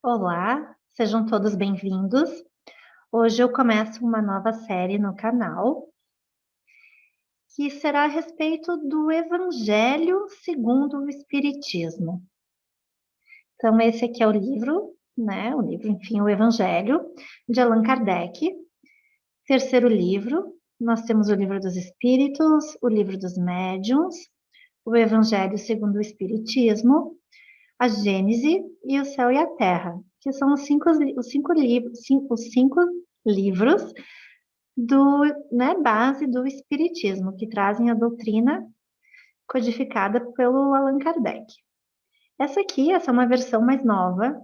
Olá, sejam todos bem-vindos. Hoje eu começo uma nova série no canal, que será a respeito do Evangelho segundo o Espiritismo. Então, esse aqui é o livro, né? O livro, enfim, o Evangelho, de Allan Kardec. Terceiro livro, nós temos o Livro dos Espíritos, o Livro dos Médiuns, o Evangelho segundo o Espiritismo, a Gênese e o Céu e a Terra, que são os cinco livros base do Espiritismo, que trazem a doutrina codificada pelo Allan Kardec. Essa é uma versão mais nova,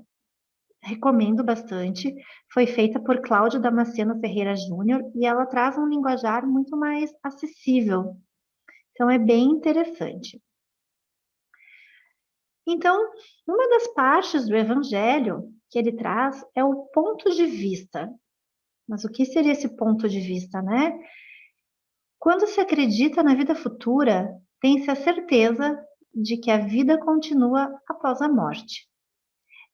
recomendo bastante. Foi feita por Cláudio Damasceno Ferreira Júnior e ela traz um linguajar muito mais acessível. Então, é bem interessante. Então, uma das partes do Evangelho que ele traz é o ponto de vista. Mas o que seria esse ponto de vista, né? Quando se acredita na vida futura, tem-se a certeza de que a vida continua após a morte.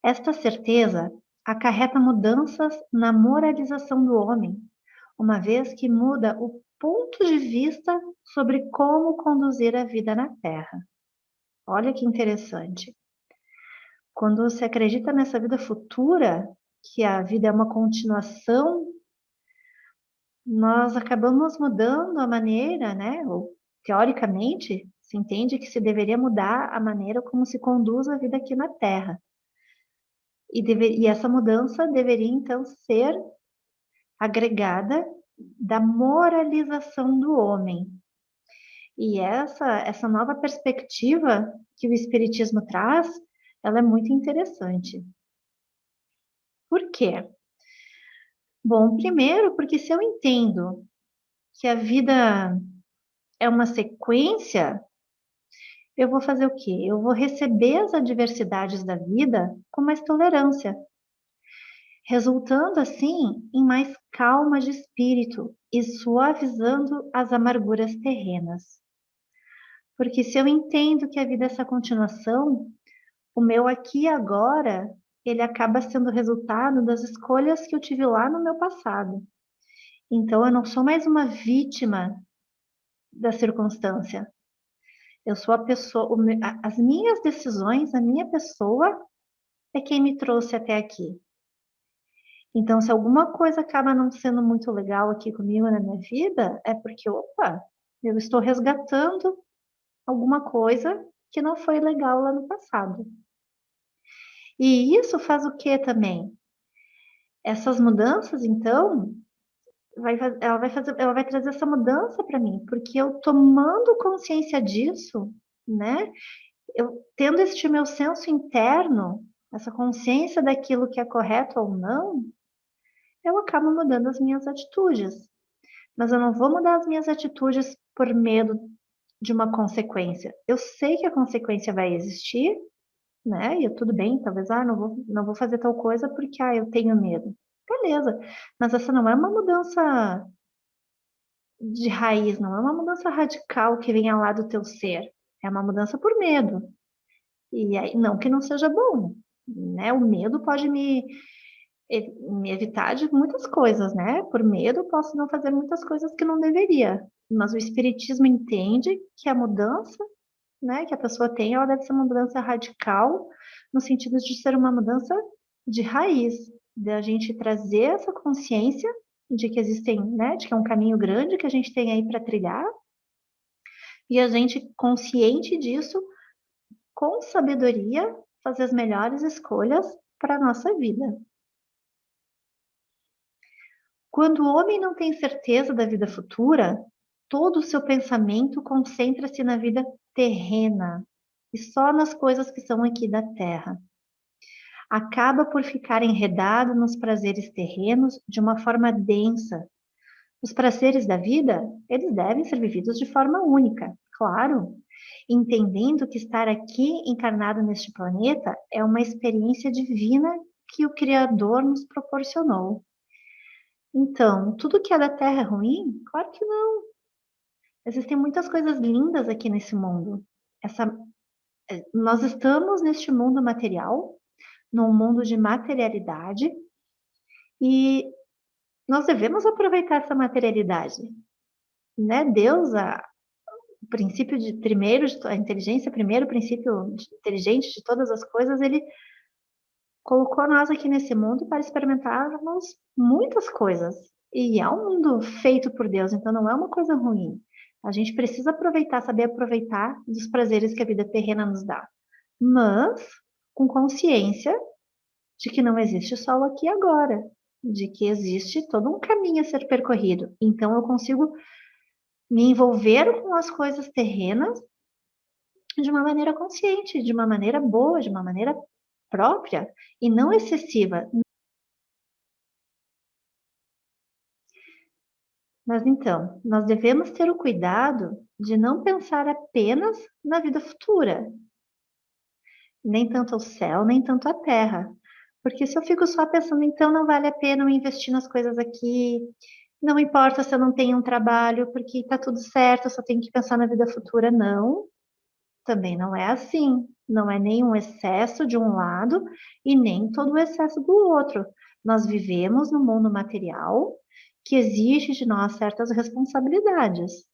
Esta certeza acarreta mudanças na moralização do homem, uma vez que muda o ponto de vista sobre como conduzir a vida na Terra. Olha que interessante. Quando se acredita nessa vida futura, que a vida é uma continuação, nós acabamos mudando a maneira, né? Ou, teoricamente, se entende que se deveria mudar a maneira como se conduz a vida aqui na Terra. E essa mudança deveria, então, ser agregada da moralização do homem. E essa nova perspectiva que o Espiritismo traz, ela é muito interessante. Por quê? Bom, primeiro, porque se eu entendo que a vida é uma sequência, eu vou fazer o quê? Eu vou receber as adversidades da vida com mais tolerância, resultando assim em mais calma de espírito e suavizando as amarguras terrenas. Porque se eu entendo que a vida é essa continuação, o meu aqui e agora, ele acaba sendo resultado das escolhas que eu tive lá no meu passado. Então eu não sou mais uma vítima da circunstância. Eu sou a pessoa, as minhas decisões, a minha pessoa é quem me trouxe até aqui. Então, se alguma coisa acaba não sendo muito legal aqui comigo na minha vida, é porque, opa, eu estou resgatando alguma coisa que não foi legal lá no passado. E isso faz o que também? Essas mudanças, então, ela vai trazer essa mudança para mim, porque eu tomando consciência disso, né? Eu tendo este meu senso interno, essa consciência daquilo que é correto ou não, eu acabo mudando as minhas atitudes. Mas eu não vou mudar as minhas atitudes por medo de uma consequência. Eu sei que a consequência vai existir, né? E tudo bem, talvez, não vou fazer tal coisa porque, eu tenho medo. Beleza, mas essa não é uma mudança de raiz, não é uma mudança radical que venha lá do teu ser. É uma mudança por medo. E aí, não que não seja bom, né? O medo pode me evitar de muitas coisas, né? Por medo, eu posso não fazer muitas coisas que não deveria. Mas o Espiritismo entende que a mudança, né, que a pessoa tem, ela deve ser uma mudança radical, no sentido de ser uma mudança de raiz, de a gente trazer essa consciência de que existem, né, de que é um caminho grande que a gente tem aí para trilhar, e a gente, consciente disso, com sabedoria, fazer as melhores escolhas para a nossa vida. Quando o homem não tem certeza da vida futura, todo o seu pensamento concentra-se na vida terrena e só nas coisas que são aqui da terra. Acaba por ficar enredado nos prazeres terrenos de uma forma densa. Os prazeres da vida, eles devem ser vividos de forma única, claro, entendendo que estar aqui encarnado neste planeta é uma experiência divina que o Criador nos proporcionou. Então, tudo que é da Terra é ruim? Claro que não. Existem muitas coisas lindas aqui nesse mundo. Essa, nós estamos neste mundo material num mundo de materialidade, e nós devemos aproveitar essa materialidade, né? Deus, o princípio de primeiro, a inteligência, primeiro princípio inteligente de todas as coisas, ele colocou nós aqui nesse mundo para experimentarmos muitas coisas. E é um mundo feito por Deus, então não é uma coisa ruim. A gente precisa aproveitar, saber aproveitar dos prazeres que a vida terrena nos dá. Mas com consciência de que não existe só o aqui e agora, de que existe todo um caminho a ser percorrido. Então eu consigo me envolver com as coisas terrenas de uma maneira consciente, de uma maneira boa, de uma maneira própria e não excessiva. Mas então, nós devemos ter o cuidado de não pensar apenas na vida futura, nem tanto ao céu, nem tanto à terra. Porque se eu fico só pensando, então não vale a pena eu investir nas coisas aqui, não importa se eu não tenho um trabalho, porque está tudo certo, eu só tenho que pensar na vida futura. Não, também não é assim. Não é nem um excesso de um lado e nem todo o excesso do outro. Nós vivemos no mundo material que exige de nós certas responsabilidades,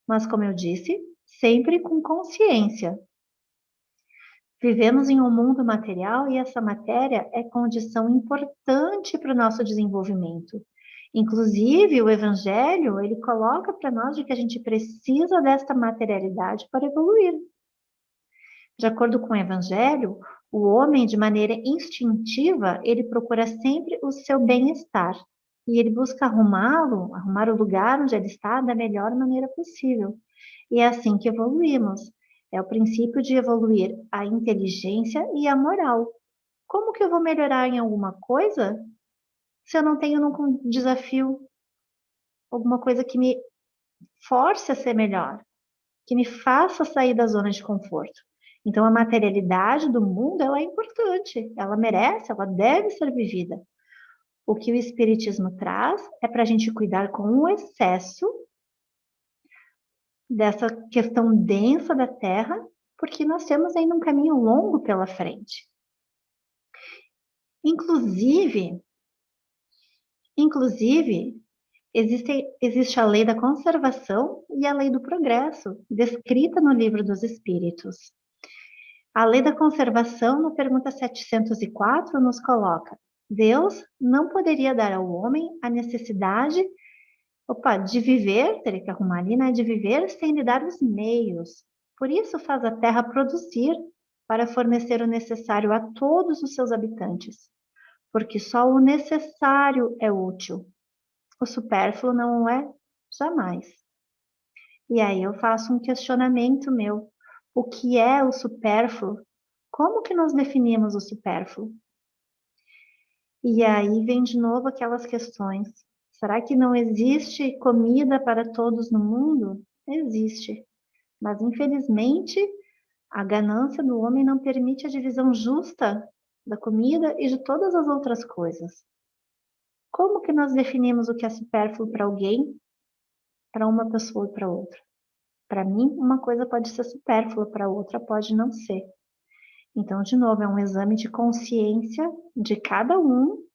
mas como eu disse, sempre com consciência. Vivemos em um mundo material e essa matéria é condição importante para o nosso desenvolvimento. Inclusive, o Evangelho, ele coloca para nós de que a gente precisa desta materialidade para evoluir. De acordo com o Evangelho, o homem, de maneira instintiva, ele procura sempre o seu bem-estar. E ele busca arrumá-lo, arrumar o lugar onde ele está da melhor maneira possível. E é assim que evoluímos. É o princípio de evoluir a inteligência e a moral. Como que eu vou melhorar em alguma coisa se eu não tenho nunca um desafio, alguma coisa que me force a ser melhor, que me faça sair da zona de conforto? Então, a materialidade do mundo, ela é importante, ela merece, ela deve ser vivida. O que o Espiritismo traz é para a gente cuidar com o excesso dessa questão densa da Terra, porque nós temos ainda um caminho longo pela frente. Inclusive, existe a lei da conservação e a lei do progresso, descrita no Livro dos Espíritos. A lei da conservação, na pergunta 704, nos coloca: Deus não poderia dar ao homem a necessidade, de viver, teria que arrumar ali, né? De viver sem lhe dar os meios. Por isso faz a terra produzir para fornecer o necessário a todos os seus habitantes, porque só o necessário é útil. O supérfluo não é jamais. E aí eu faço um questionamento meu. O que é o supérfluo? Como que nós definimos o supérfluo? E aí vem de novo aquelas questões. Será que não existe comida para todos no mundo? Existe. Mas infelizmente, a ganância do homem não permite a divisão justa da comida e de todas as outras coisas. Como que nós definimos o que é supérfluo para alguém, para uma pessoa e para outra? Para mim, uma coisa pode ser supérflua, para outra pode não ser. Então, de novo, é um exame de consciência de cada um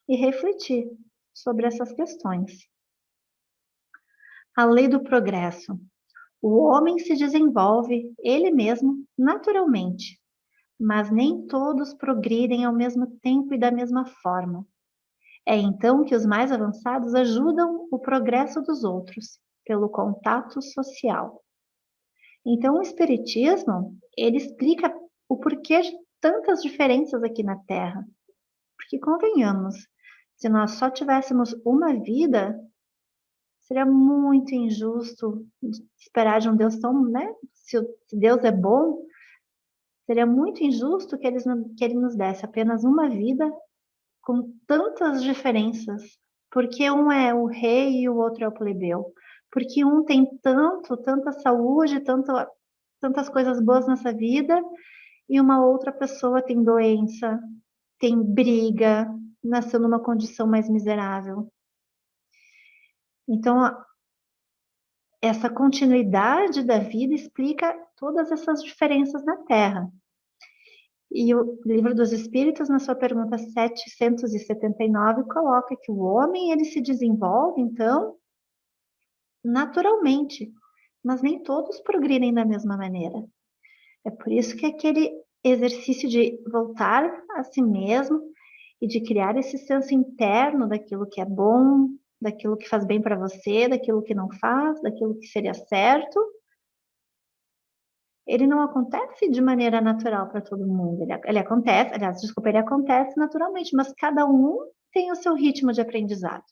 e refletir sobre essas questões. A lei do progresso. O homem se desenvolve ele mesmo naturalmente, mas nem todos progridem ao mesmo tempo e da mesma forma. É então que os mais avançados ajudam o progresso dos outros, pelo contato social. Então, o Espiritismo, ele explica o porquê de tantas diferenças aqui na Terra. Porque, convenhamos, se nós só tivéssemos uma vida, seria muito injusto esperar de um Deus tão, né? Se Deus é bom, seria muito injusto que ele nos desse apenas uma vida com tantas diferenças. Porque um é o rei e o outro é o plebeu. Porque um tem tanta saúde, tantas coisas boas nessa vida, e uma outra pessoa tem doença, tem briga, nasceu numa condição mais miserável. Então, essa continuidade da vida explica todas essas diferenças na Terra. E o Livro dos Espíritos, na sua pergunta 779, coloca que o homem ele se desenvolve, então, naturalmente, mas nem todos progridem da mesma maneira. É por isso que aquele exercício de voltar a si mesmo e de criar esse senso interno daquilo que é bom, daquilo que faz bem para você, daquilo que não faz, daquilo que seria certo, ele não acontece de maneira natural para todo mundo. Ele acontece, aliás, desculpa, ele acontece naturalmente, mas cada um tem o seu ritmo de aprendizado.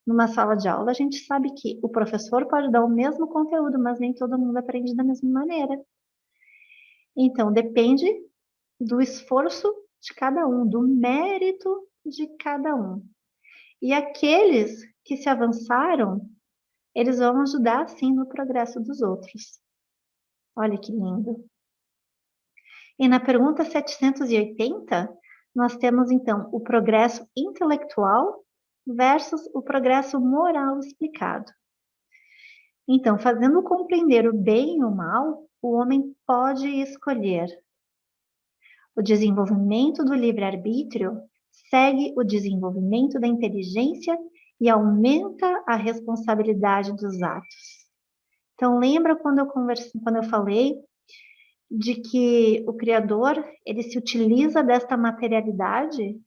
Numa sala de aula, a gente sabe que o professor pode dar o mesmo conteúdo, mas nem todo mundo aprende da mesma maneira. Então, depende do esforço de cada um, do mérito de cada um. E aqueles que se avançaram, eles vão ajudar, sim, no progresso dos outros. Olha que lindo. E na pergunta 780, nós temos, então, o progresso intelectual versus o progresso moral explicado. Então, fazendo compreender o bem e o mal, o homem pode escolher. O desenvolvimento do livre-arbítrio segue o desenvolvimento da inteligência e aumenta a responsabilidade dos atos. Então, lembra quando eu falei de que o Criador, ele se utiliza desta materialidade?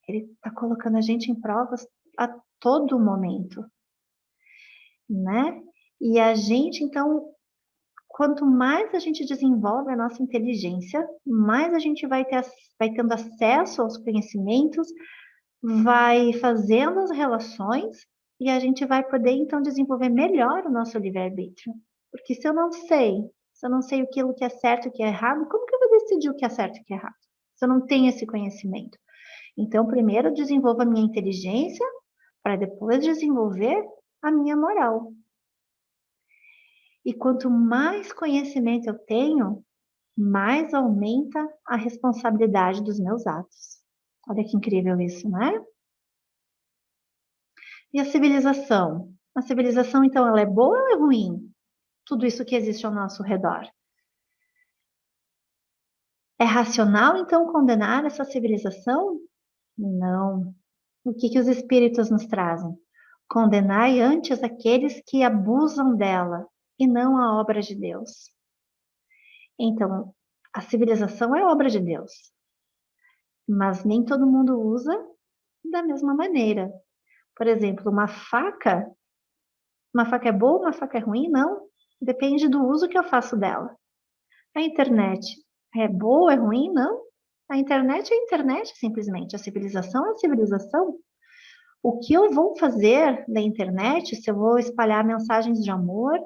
Ele está colocando a gente em provas a todo momento, né? E a gente, então, quanto mais a gente desenvolve a nossa inteligência, mais a gente vai tendo acesso aos conhecimentos, vai fazendo as relações e a gente vai poder então desenvolver melhor o nosso livre-arbítrio. Porque se eu não sei aquilo que é certo e o que é errado, como que eu vou decidir o que é certo e o que é errado? Se eu não tenho esse conhecimento. Então, primeiro eu desenvolvo a minha inteligência para depois desenvolver a minha moral. E quanto mais conhecimento eu tenho, mais aumenta a responsabilidade dos meus atos. Olha que incrível isso, não é? E a civilização? A civilização, então, ela é boa ou é ruim? Tudo isso que existe ao nosso redor. É racional, então, condenar essa civilização? Não. O que os espíritos nos trazem? Condenai antes aqueles que abusam dela e não a obra de Deus. Então, a civilização é obra de Deus, mas nem todo mundo usa da mesma maneira. Por exemplo, uma faca é boa, uma faca é ruim? Não. Depende do uso que eu faço dela. A internet é boa, é ruim? Não. A internet é a internet, simplesmente. A civilização é a civilização. O que eu vou fazer na internet, se eu vou espalhar mensagens de amor,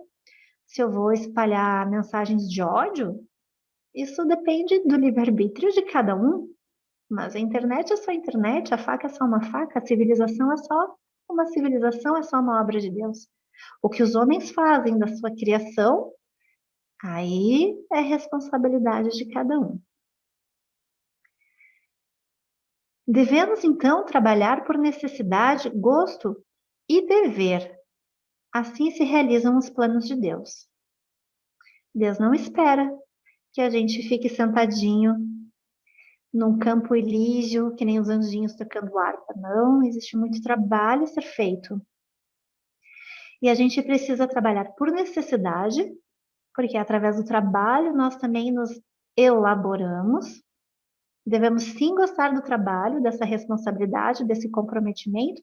se eu vou espalhar mensagens de ódio, isso depende do livre-arbítrio de cada um. Mas a internet é só internet, a faca é só uma faca, a civilização é só uma civilização, é só uma obra de Deus. O que os homens fazem da sua criação, aí é responsabilidade de cada um. Devemos, então, trabalhar por necessidade, gosto e dever. Assim se realizam os planos de Deus. Deus não espera que a gente fique sentadinho num campo elíseo, que nem os anjinhos tocando harpa. Não, existe muito trabalho a ser feito. E a gente precisa trabalhar por necessidade, porque através do trabalho nós também nos elaboramos. Devemos sim gostar do trabalho, dessa responsabilidade, desse comprometimento,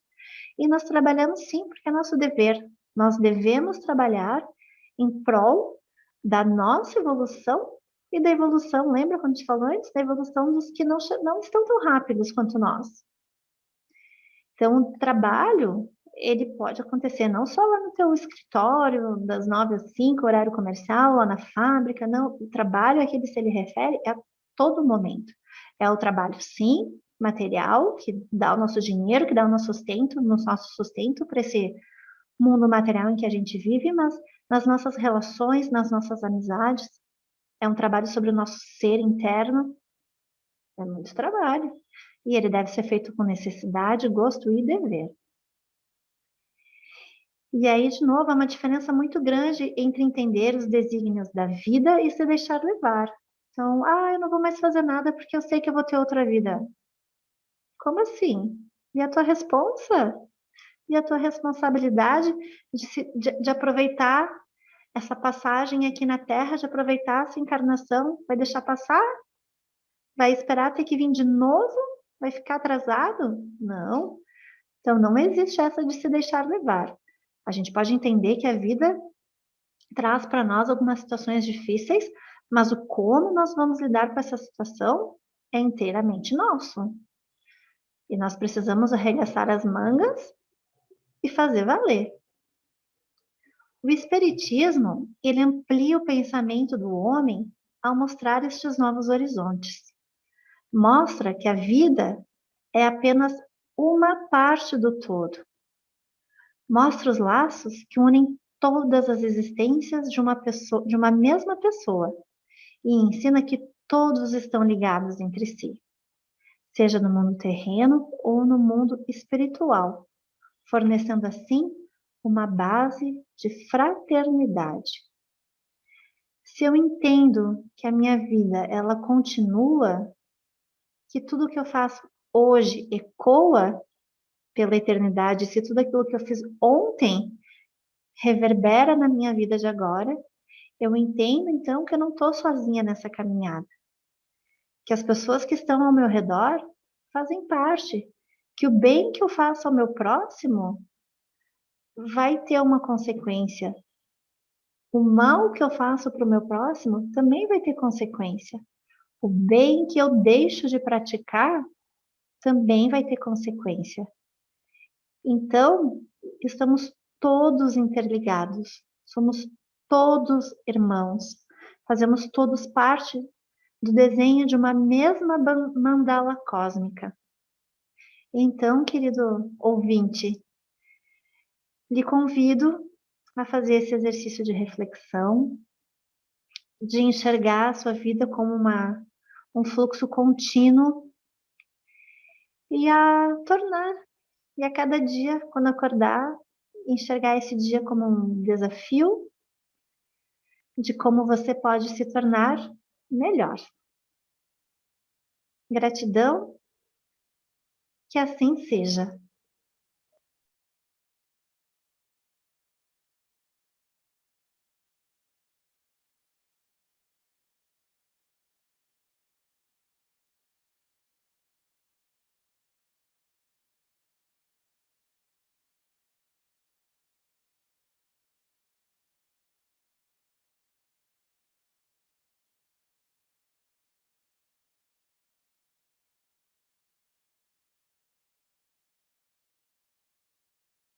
e nós trabalhamos sim, porque é nosso dever. Nós devemos trabalhar em prol da nossa evolução e da evolução, lembra quando a gente falou antes? Da evolução dos que não estão tão rápidos quanto nós. Então, o trabalho, ele pode acontecer não só lá no teu escritório, das 9 às 5, horário comercial, lá na fábrica, não. O trabalho a que ele se refere é a todo momento. É o trabalho, sim, material, que dá o nosso dinheiro, que dá o nosso sustento para esse mundo material em que a gente vive, mas nas nossas relações, nas nossas amizades, é um trabalho sobre o nosso ser interno, é muito trabalho. E ele deve ser feito com necessidade, gosto e dever. E aí, de novo, há uma diferença muito grande entre entender os desígnios da vida e se deixar levar. Então, eu não vou mais fazer nada porque eu sei que eu vou ter outra vida. Como assim? E a tua responsa? E a tua responsabilidade de aproveitar essa passagem aqui na Terra, de aproveitar essa encarnação? Vai deixar passar? Vai esperar ter que vir de novo? Vai ficar atrasado? Não. Então, não existe essa de se deixar levar. A gente pode entender que a vida traz para nós algumas situações difíceis, mas o como nós vamos lidar com essa situação é inteiramente nosso. E nós precisamos arregaçar as mangas e fazer valer. O Espiritismo, ele amplia o pensamento do homem ao mostrar estes novos horizontes. Mostra que a vida é apenas uma parte do todo. Mostra os laços que unem todas as existências de uma pessoa, de uma mesma pessoa, e ensina que todos estão ligados entre si, seja no mundo terreno ou no mundo espiritual, fornecendo assim uma base de fraternidade. Se eu entendo que a minha vida ela continua, que tudo que eu faço hoje ecoa pela eternidade, se tudo aquilo que eu fiz ontem reverbera na minha vida de agora, eu entendo então que eu não estou sozinha nessa caminhada, que as pessoas que estão ao meu redor fazem parte, que o bem que eu faço ao meu próximo vai ter uma consequência. O mal que eu faço para o meu próximo também vai ter consequência. O bem que eu deixo de praticar também vai ter consequência. Então, estamos todos interligados, somos todos irmãos, fazemos todos parte do desenho de uma mesma mandala cósmica. Então, querido ouvinte, lhe convido a fazer esse exercício de reflexão, de enxergar a sua vida como um fluxo contínuo e a tornar, e a cada dia, quando acordar, enxergar esse dia como um desafio de como você pode se tornar melhor. Gratidão, que assim seja.